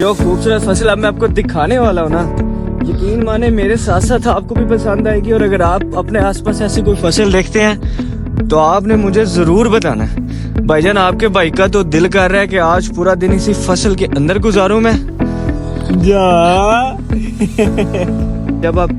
जो खूबसूरत फसल अब मैं आपको दिखाने वाला हूँ ना, यकीन माने मेरे साथ साथ आपको भी पसंद आएगी। और अगर आप अपने आसपास ऐसी कोई फसल देखते हैं तो आपने मुझे जरूर बताना है। भाईजान आपके भाई का तो दिल कर रहा है कि आज पूरा दिन इसी फसल के अंदर गुजारूं मैं। जब आप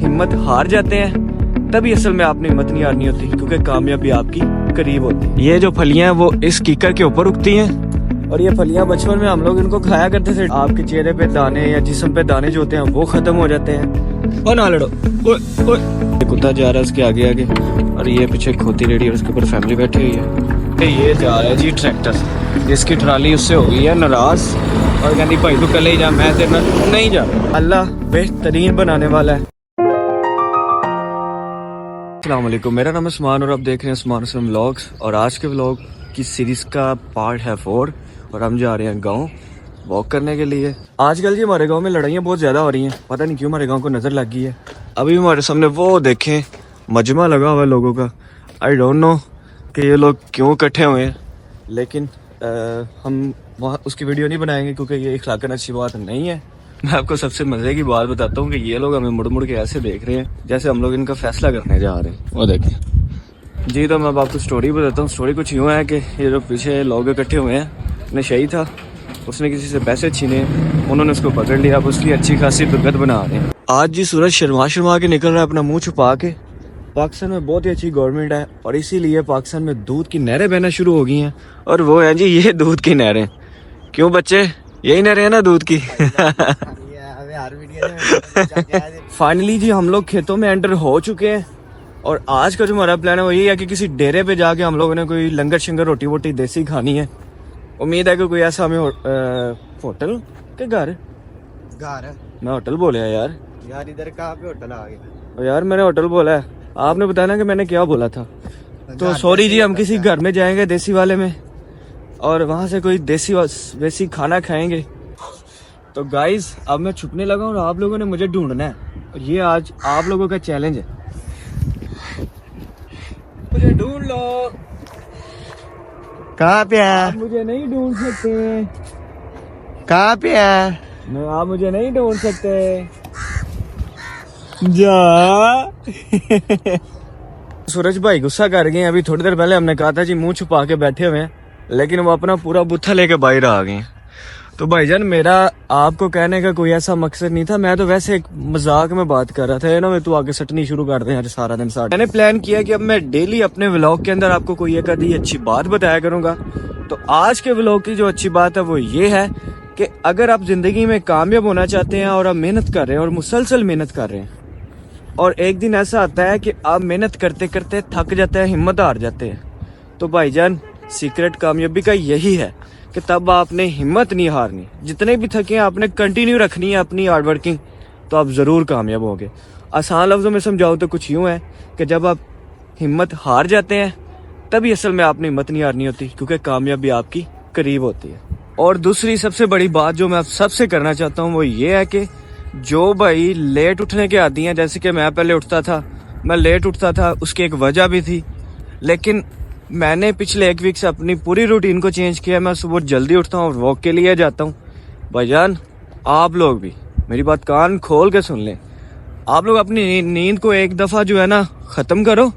हिम्मत हार जाते हैं तभी असल में आपने हिम्मत नहीं हारनी होती, क्योंकि कामयाबी आपकी करीब होती है। ये जो फलियां हैं वो इस कीकर के ऊपर उगती हैं और ये फलियां बचपन में हम लोग इनको खाया करते थे। आपके चेहरे पे दाने या जिस्म पे दाने जो होते हैं वो खत्म हो जाते हैं। और ना लड़ो, कुत्ता जा रहा है उसके आगे आगे, और ये पीछे खोती रेडी और उसके ऊपर फैमिली बैठी हुई है। ये जा रहा है जी ट्रैक्टर, जिसकी ट्राली उससे हो गई है नाराज और कहती भाई तू कल ही जा, मैं तेरे नहीं जा। अल्लाह बेहतरीन बनाने वाला है। अस्सलाम वालेकुम, मेरा नाम उस्मान और आप देख रहे हैं उस्मान हुसैन व्लॉग्स। और आज के व्लॉग की सीरीज का पार्ट है 4 और हम जा रहे हैं गांव वॉक करने के लिए। आजकल जी हमारे गांव में लड़ाइयाँ बहुत ज़्यादा हो रही हैं, पता नहीं क्यों हमारे गांव को नज़र लग गई है। अभी हमारे सामने वो देखें मजमा लगा हुआ है लोगों का। आई डोंट नो कि ये लोग क्यों इकट्ठे हुए हैं, लेकिन हम वहाँ उसकी वीडियो नहीं बनाएंगे क्योंकि ये इखलाकन अच्छी बात नहीं है। मैं आपको सबसे मज़े की बात बताता हूँ कि ये लोग हमें मुड़ मुड़ के ऐसे देख रहे हैं जैसे हम लोग इनका फैसला करने जा रहे हैं। वो देखें जी। तो मैं अब आपको स्टोरी बताता हूँ। स्टोरी कुछ यूँ है कि ये जो पीछे लोग इकट्ठे हुए हैं, नशई था, उसने किसी से पैसे छीने, उन्होंने उसको पकड़ लिया, अब उसकी अच्छी खासी दुर्गत बना रहे हैं। आज जी सूरज शर्मा शर्मा के निकल रहा है अपना मुंह छुपा के। पाकिस्तान में बहुत ही अच्छी गवर्नमेंट है और इसीलिए पाकिस्तान में दूध की नहरें बहना शुरू हो गई हैं। और वो है जी ये दूध की नहरें। क्यों बच्चे, यही नहरें हैं ना दूध की। फाइनली जी हम लोग खेतों में एंटर हो चुके हैं और आज का जो हमारा प्लान है वो ये है कि किसी डेरे पे जाके हम लोगों ने कोई लंगर शंगर रोटी वोटी देसी खानी है। उम्मीद है कि कोई ऐसा हमें होटल के घर मैं होटल बोले यार इधर कहाँ पे होटल आ गया? यार मैंने होटल बोला है, आपने बताया ना कि मैंने क्या बोला था। तो सॉरी जी, हम किसी घर में जाएंगे देसी वाले में और वहाँ से कोई देसी खाना खाएंगे। तो गाइज अब मैं छुपने लगा और आप लोगों ने मुझे ढूंढना है और ये आज आप लोगों का चैलेंज है। मुझे ढूंढ लो। कहाँ पे है? आप मुझे नहीं ढूंढ सकते। कहाँ पे है? आप मुझे नहीं ढूंढ सकते। जा। सूरज भाई गुस्सा कर गए। अभी थोड़ी देर पहले हमने कहा था जी मुंह छुपा के बैठे हुए हैं, लेकिन वो अपना पूरा बुत्था लेके बाहर आ गए। तो भाईजान मेरा आपको कहने का कोई ऐसा मकसद नहीं था, मैं तो वैसे एक मजाक में बात कर रहा था ना। तू आगे सटनी शुरू कर दे यार सारा दिन साथ। मैंने प्लान किया कि अब मैं डेली अपने व्लॉग के अंदर आपको कोई एक आधी अच्छी बात बताया करूंगा। तो आज के व्लॉग की जो अच्छी बात है वो ये है कि अगर आप जिंदगी में कामयाब होना चाहते हैं और आप मेहनत कर रहे हैं और मुसलसल मेहनत कर रहे हैं और एक दिन ऐसा आता है कि आप मेहनत करते करते थक जाते हैं, हिम्मत हार जाते हैं, तो भाईजान सीक्रेट कामयाबी का यही है कि तब आपने हिम्मत नहीं हारनी। जितने भी थके आपने कंटिन्यू रखनी है अपनी हार्ड वर्किंग, तो आप ज़रूर कामयाब होंगे। आसान लफ्ज़ों में समझाऊँ तो कुछ यूँ है कि जब आप हिम्मत हार जाते हैं तभी असल में आपने हिम्मत नहीं हारनी होती, क्योंकि कामयाबी आपकी करीब होती है। और दूसरी सबसे बड़ी बात जो मैं आप सबसे करना चाहता हूँ वो ये है कि जो भाई लेट उठने के आदी हैं, जैसे कि मैं पहले उठता था, मैं लेट उठता था, उसकी एक वजह भी थी, लेकिन मैंने पिछले 1 वीक से अपनी पूरी रूटीन को चेंज किया। मैं सुबह जल्दी उठता हूँ और वॉक के लिए जाता हूँ। भाईजान आप लोग भी मेरी बात कान खोल के सुन लें। आप लोग अपनी नींद को एक दफ़ा जो है ना ख़त्म करो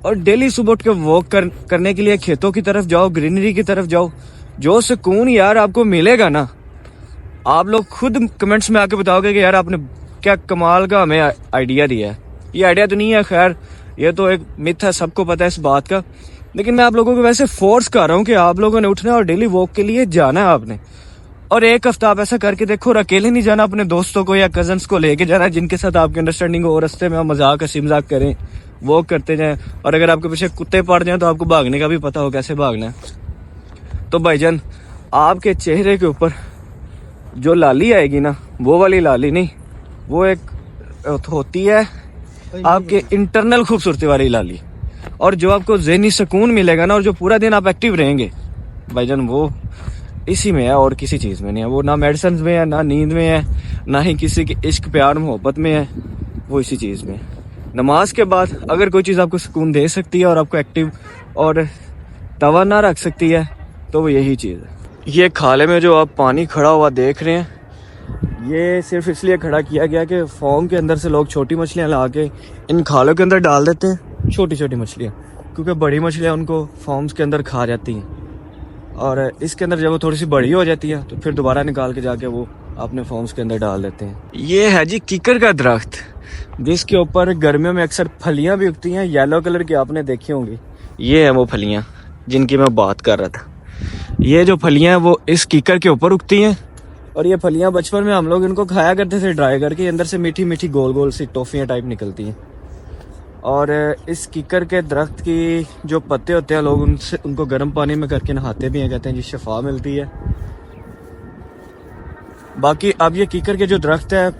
और डेली सुबह उठ के वॉक करने के लिए खेतों की तरफ जाओ, ग्रीनरी की तरफ जाओ। जो सुकून यार आपको मिलेगा ना, आप लोग खुद कमेंट्स में आके बताओगे कि यार आपने क्या कमाल का हमें आइडिया दिया है। ये आइडिया तो नहीं है, खैर ये तो एक मिथ है, सबको पता है इस बात का, लेकिन मैं आप लोगों को वैसे फोर्स कर रहा हूँ कि आप लोगों ने उठना और डेली वॉक के लिए जाना है आपने। और एक हफ्ता आप ऐसा करके देखो, और अकेले नहीं जाना, अपने दोस्तों को या कजन्स को लेके जाना जिनके साथ आपकी अंडरस्टैंडिंग हो। रास्ते में आप मजाक हंसी मजाक करें, वॉक करते जाएं, और अगर आपके पीछे कुत्ते पड़ जाएं तो आपको भागने का भी पता हो कैसे भागना है। तो भाईजान आपके चेहरे के ऊपर जो लाली आएगी ना, वो वाली लाली नहीं, वो एक होती है आपके इंटरनल खूबसूरती वाली लाली। और जो आपको ज़हनी सुकून मिलेगा ना, और जो पूरा दिन आप एक्टिव रहेंगे भाईजान, वो इसी में है और किसी चीज़ में नहीं है। वो ना मेडिसिन में है, ना नींद में है, ना ही किसी के इश्क प्यार मोहब्बत में है, वो इसी चीज़ में। नमाज के बाद अगर कोई चीज़ आपको सुकून दे सकती है और आपको एक्टिव और तवाना रख सकती है तो वो यही चीज़ है। ये खाले में जो आप पानी खड़ा हुआ देख रहे हैं, ये सिर्फ इसलिए खड़ा किया गया कि फॉर्म के अंदर से लोग छोटी मछलियाँ ला के इन खालों के अंदर डाल देते हैं, छोटी छोटी मछलियाँ, क्योंकि बड़ी मछलियाँ उनको फॉर्म्स के अंदर खा जाती हैं। और इसके अंदर जब वो थोड़ी सी बड़ी हो जाती है तो फिर दोबारा निकाल के जाके वो अपने फॉर्म्स के अंदर डाल देते हैं। ये है जी कीकर का दरख्त, जिसके ऊपर गर्मियों में अक्सर फलियाँ भी उगती हैं, येलो कलर की, आपने देखी होंगी। ये है वो फलियाँ जिनकी मैं बात कर रहा था। ये जो फलियाँ हैं वो इस कीकर के ऊपर उगती हैं, और ये फलियाँ बचपन में हम लोग इनको खाया करते थे ड्राई करके, अंदर से मीठी मीठी गोल गोल सी टॉफियाँ टाइप निकलती हैं। और इस कीकर के दरख्त की जो पत्ते होते हैं, लोग उनको गर्म पानी में करके नहाते भी हैं, कहते हैं जी शफा मिलती है। बाकी अब ये कीकर के जो दरख्त है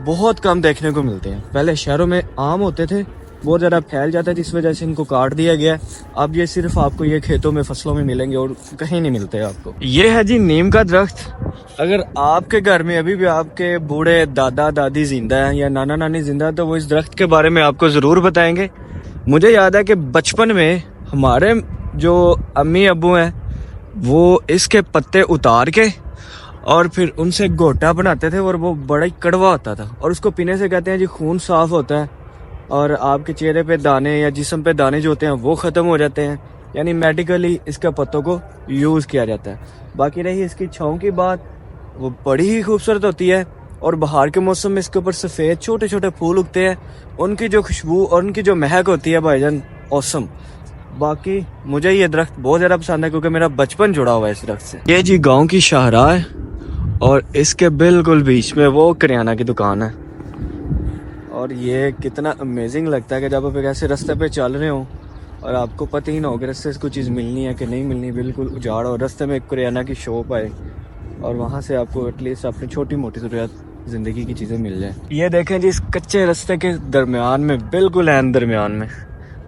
बहुत कम देखने को मिलते हैं। पहले शहरों में आम होते थे, बहुत ज़्यादा फैल जाता है, जिस वजह से इनको काट दिया गया है। अब ये सिर्फ आपको ये खेतों में फसलों में मिलेंगे और कहीं नहीं मिलते आपको। ये है जी नीम का दरख्त। अगर आपके घर में अभी भी आपके बूढ़े दादा दादी जिंदा हैं या नाना नानी जिंदा है तो वो इस दरख्त के बारे में आपको ज़रूर बताएंगे। मुझे याद है कि बचपन में हमारे जो अम्मी अब्बू हैं वो इसके पत्ते उतार के और फिर उनसे गोटा बनाते थे, और वो बड़ा ही कड़वा होता था, और उसको पीने से कहते हैं जी खून साफ होता है और आपके चेहरे पे दाने या जिस्म पे दाने जो होते हैं वो ख़त्म हो जाते हैं। यानी मेडिकली इसके पत्तों को यूज़ किया जाता है। बाकी रही इसकी छाँव की बात, वो बड़ी ही खूबसूरत होती है, और बाहर के मौसम में इसके ऊपर सफ़ेद छोटे छोटे फूल उगते हैं। उनकी जो खुशबू और उनकी जो महक होती है भाईजान, औसम। बाकी मुझे ये दरख्त बहुत ज़्यादा पसंद है क्योंकि मेरा बचपन जुड़ा हुआ है इस दरख्त से। ये जी गाँव की शाहराह है, और इसके बिल्कुल बीच में वो करियाना की दुकान है। और ये कितना अमेजिंग लगता है कि जब आप एक ऐसे रास्ते पे चल रहे हो और आपको पता ही ना हो कि रास्ते से कोई चीज़ मिलनी है कि नहीं मिलनी, बिल्कुल उजाड़ हो, रास्ते में एक करियाना की शॉप आए और वहाँ से आपको एटलीस्ट अपनी छोटी मोटी ज़रूरत ज़िंदगी की चीज़ें मिल जाए। ये देखें जी, इस कच्चे रास्ते के दरमियान में, बिल्कुल एन दरमियान में,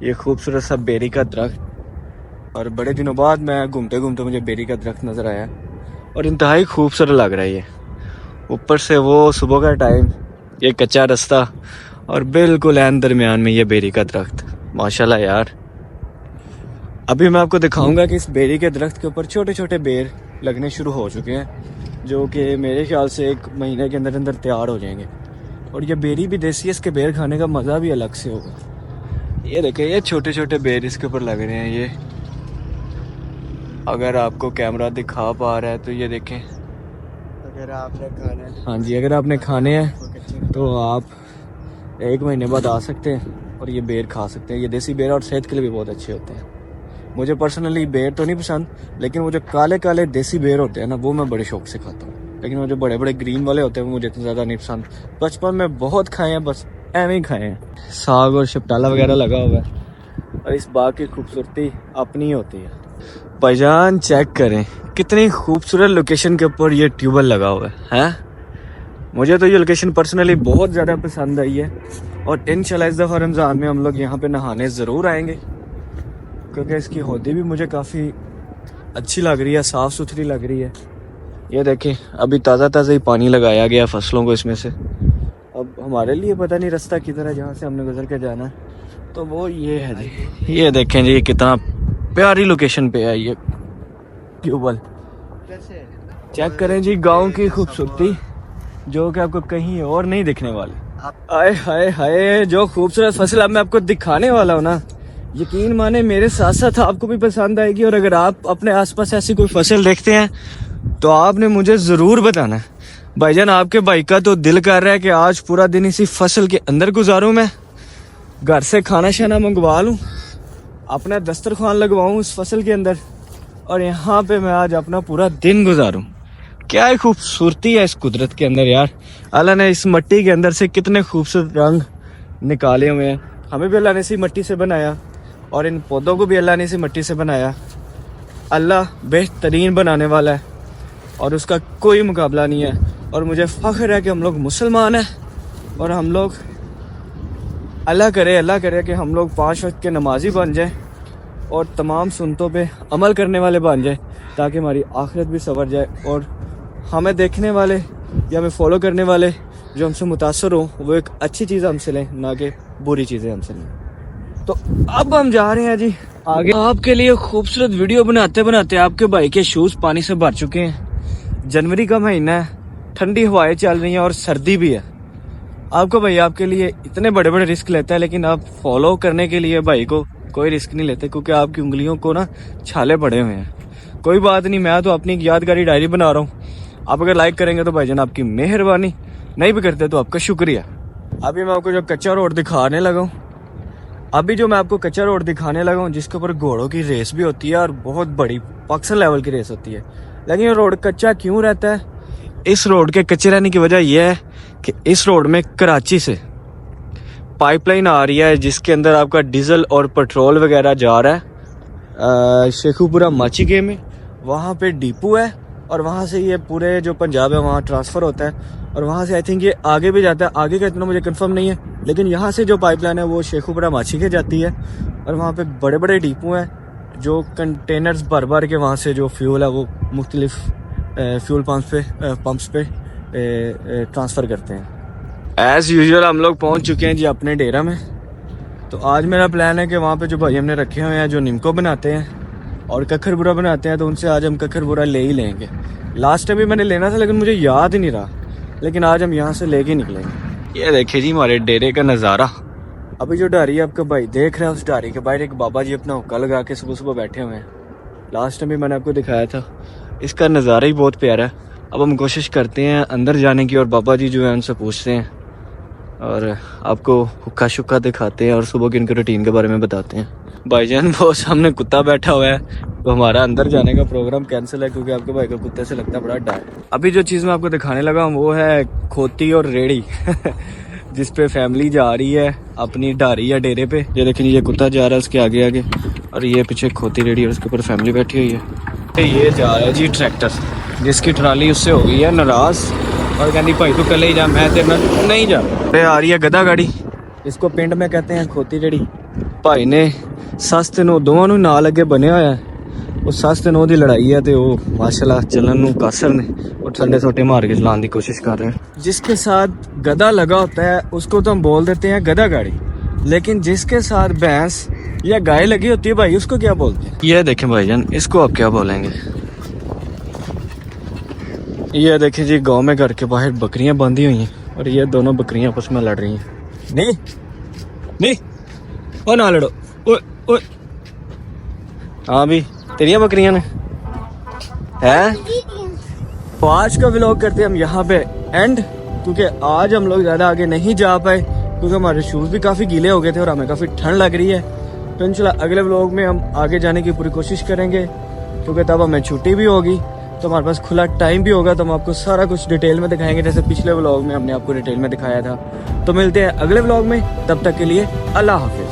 ये खूबसूरत सा बेरी का दरख्त। और बड़े दिनों बाद मैं घूमते घूमते मुझे बेरी का दरख्त नज़र आया और इंतहाई खूबसूरत लग रहा है ये। ऊपर से वो सुबह का टाइम, ये कच्चा रास्ता, और बिल्कुल एन दरमियान में ये बेरी का दरख्त। माशाल्लाह यार। अभी मैं आपको दिखाऊंगा कि इस बेरी के दरख्त के ऊपर छोटे छोटे बेर लगने शुरू हो चुके हैं, जो कि मेरे ख्याल से 1 महीने के अंदर अंदर तैयार हो जाएंगे। और ये बेरी भी देसी है, इसके बेर खाने का मज़ा भी अलग से होगा। ये देखें, ये छोटे छोटे बेर इसके ऊपर लग रहे हैं। ये अगर आपको कैमरा दिखा पा रहा है तो ये देखें, अगर आपने खाना है, हाँ जी, अगर आपने खाने हैं तो आप 1 महीने बाद आ सकते हैं और ये बेर खा सकते हैं। ये देसी बेर और सेहत के लिए भी बहुत अच्छे होते हैं। मुझे पर्सनली बेर तो नहीं पसंद, लेकिन वो जो काले काले देसी बेर होते हैं ना, वो मैं बड़े शौक से खाता हूँ। लेकिन वो जो बड़े बड़े ग्रीन वाले होते हैं वो मुझे इतना ज़्यादा नहीं पसंद। बचपन में बहुत खाए हैं, बस एवं ही खाए हैं। साग और शपटाला वगैरह लगा हुआ है, और इस बाग की खूबसूरती अपनी ही होती है। भाईजान चेक करें कितनी खूबसूरत लोकेशन के ऊपर ये ट्यूबवेल लगा हुआ है। मुझे तो ये लोकेशन पर्सनली बहुत ज़्यादा पसंद आई है, और इंशाल्लाह इस दफ़ा रमज़ान में हम लोग यहाँ पे नहाने ज़रूर आएंगे, क्योंकि इसकी होदी भी मुझे काफ़ी अच्छी लग रही है, साफ़ सुथरी लग रही है। ये देखें, अभी ताज़ा ताज़ा ही पानी लगाया गया फसलों को इसमें से। अब हमारे लिए पता नहीं रास्ता किधर है जहाँ से हमने गुजर के जाना है, तो वो ये है जी। ये देखें जी, कितना प्यारी लोकेशन पे है ये ट्यूबवेल। चेक करें जी गांव की खूबसूरती, जो कि आपको कहीं और नहीं दिखने वाली। आए हाय हाय, जो खूबसूरत फसल अब मैं आपको दिखाने वाला हूँ ना, यकीन माने मेरे साथ साथ आपको भी पसंद आएगी। और अगर आप अपने आसपास ऐसी कोई फसल देखते हैं तो आपने मुझे ज़रूर बताना है। भाईजान, आपके भाई का तो दिल कर रहा है कि आज पूरा दिन इसी फसल के अंदर गुजारूं, मैं घर से खाना शाना मंगवा लूं, अपना दस्तरखान लगवाऊं उस फसल के अंदर, और यहाँ पे मैं आज अपना पूरा दिन गुजारूं। क्या ही खूबसूरती है इस कुदरत के अंदर यार। अल्लाह ने इस मिट्टी के अंदर से कितने खूबसूरत रंग निकाले हुए हैं। हमें भी अल्लाह ने इसी मिट्टी से बनाया, और इन पौधों को भी अल्लाह ने इसी मिट्टी से बनाया। अल्लाह बेहतरीन बनाने वाला है और उसका कोई मुकाबला नहीं है। और मुझे फ़ख्र है कि हम लोग मुसलमान हैं, और हम लोग अल्लाह करे कि हम लोग 5 वक्त के नमाजी बन जाएं और तमाम सुन्नतों पे अमल करने वाले बन जाएं, ताकि हमारी आखिरत भी संवर जाए और हमें देखने वाले या हमें फॉलो करने वाले जो हमसे मुतासर हो वो एक अच्छी चीज़ हमसे लें, ना कि बुरी चीज़ें हमसे लें। तो अब हम जा रहे हैं जी आगे। आपके लिए खूबसूरत वीडियो बनाते बनाते आपके भाई के शूज पानी से भर चुके हैं। जनवरी का महीना है, ठंडी हवाएं चल रही हैं और सर्दी भी है। आपको भाई आपके लिए इतने बड़े बड़े रिस्क लेता है, लेकिन आप फॉलो करने के लिए भाई को कोई रिस्क नहीं लेते, क्योंकि आपकी उंगलियों को ना छाले पड़े हुए हैं। कोई बात नहीं, मैं तो अपनी एक यादगारी डायरी बना रहा हूँ। आप अगर लाइक करेंगे तो भाईजान आपकी मेहरबानी, नहीं भी करते तो आपका शुक्रिया। अभी मैं आपको जो कच्चा रोड दिखाने लगा हूँ, जिसके ऊपर घोड़ों की रेस भी होती है और बहुत बड़ी पाकिस्तान लेवल की रेस होती है। लेकिन ये रोड कच्चा क्यों रहता है? इस रोड के कच्चे रहने की वजह यह है कि इस रोड में कराची से पाइपलाइन आ रही है, जिसके अंदर आपका डीजल और पेट्रोल वगैरह जा रहा है शेखुपुरा माचीगे में। वहाँ पे डिपो है और वहाँ से ये पूरे जो पंजाब है वहाँ ट्रांसफ़र होता है, और वहाँ से आई थिंक ये आगे भी जाता है। आगे का इतना मुझे कंफर्म नहीं है, लेकिन यहाँ से जो पाइपलाइन है वो शेखुपुरा माचीगे जाती है, और वहाँ पे बड़े बड़े डिपो हैं जो कंटेनर्स भर भर के वहाँ से जो फ्यूल है वो मुख्तलिफ फ्यूल पंप्स पे ट्रांसफ़र करते हैं। एज़ यूजुअल हम लोग पहुँच चुके हैं जी अपने डेरा में। तो आज मेरा प्लान है कि वहाँ पे जो भाई हमने रखे हुए हैं जो निमको बनाते हैं और कखर बुरा बनाते हैं, तो उनसे आज हम कखर बुरा ले ही लेंगे। लास्ट टाइम भी मैंने लेना था लेकिन मुझे याद ही नहीं रहा, लेकिन आज हम यहाँ से लेके निकलेंगे। ये देखिए जी हमारे डेरे का नज़ारा। अभी जो डारी आपका भाई देख रहा है, उस डारी के बाहर एक बाबा जी अपना हुक्का लगा के सुबह सुबह बैठे हुए हैं। लास्ट टाइम भी मैंने आपको दिखाया था। इसका नज़ारा ही बहुत प्यारा है। अब हम कोशिश करते हैं अंदर जाने की, और बाबा जी जो है उनसे पूछते हैं और आपको हुक्का शुक्का दिखाते हैं और सुबह की इनके रूटीन के बारे में बताते हैं। भाईजान वो सामने कुत्ता बैठा हुआ है, तो हमारा अंदर जाने का प्रोग्राम कैंसिल है, क्योंकि आपके भाई को कुत्ते से लगता बड़ा डर। अभी जो चीज़ मैं आपको दिखाने लगा हूँ वो है खोती और रेड़ी जिस पे फैमिली जा रही है अपनी डारी या डेरे पे। ये देखें, ये कुत्ता जा रहा है उसके आगे आगे, और ये पीछे खोती रेड़ी और उसके ऊपर फैमिली बैठी हुई है। ये जा रहा है जी ट्रैक्टर, जिसकी ट्राली उससे हो गई है नाराज और कहती भाई तू कल ही जा, मैं तेरे नाल नहीं जा। आ रही है गधा गाड़ी, इसको पिंड में कहते हैं खोती रेड़ी। भाई ने सस ते नौ दोवां नूं नाल अगे बने होया है। ਉਹ ਸੱਸ ਤੇ ਨੌ ਦੀ लड़ाई है, तो वो माशाल्लाह चलन नूं कासर ने और ठंडे छोटे मार के चलाने की कोशिश कर रहे हैं। जिसके साथ गधा लगा होता है उसको तो हम बोल देते हैं गधा गाड़ी, लेकिन जिसके साथ भैंस या गाय लगी होती है भाई उसको क्या बोलते हैं? ये देखें भाईजान, इसको आप क्या बोलेंगे? ये देखिए जी गांव में घर के बाहर बकरियां बांधी हुई हैं और ये दोनों बकरियां आपस में लड़ रही हैं। नहीं नहीं ओ ना लड़ो, ओए ओए। हाँ भी तेरिया बकरियां ने हैं। तो आज का व्लॉग करते हैं हम यहाँ पे एंड, क्योंकि आज हम लोग ज़्यादा आगे नहीं जा पाए क्योंकि हमारे शूज़ भी काफ़ी गीले हो गए थे और हमें काफ़ी ठंड लग रही है। तो इंशाल्लाह अगले व्लॉग में हम आगे जाने की पूरी कोशिश करेंगे, क्योंकि तब हमें छुट्टी भी होगी तो हमारे पास खुला टाइम भी होगा, तो हम आपको सारा कुछ डिटेल में दिखाएंगे, जैसे पिछले व्लॉग में हमने आपको डिटेल में दिखाया था। तो मिलते हैं अगले व्लॉग में, तब तक के लिए अल्लाह हाफिज़।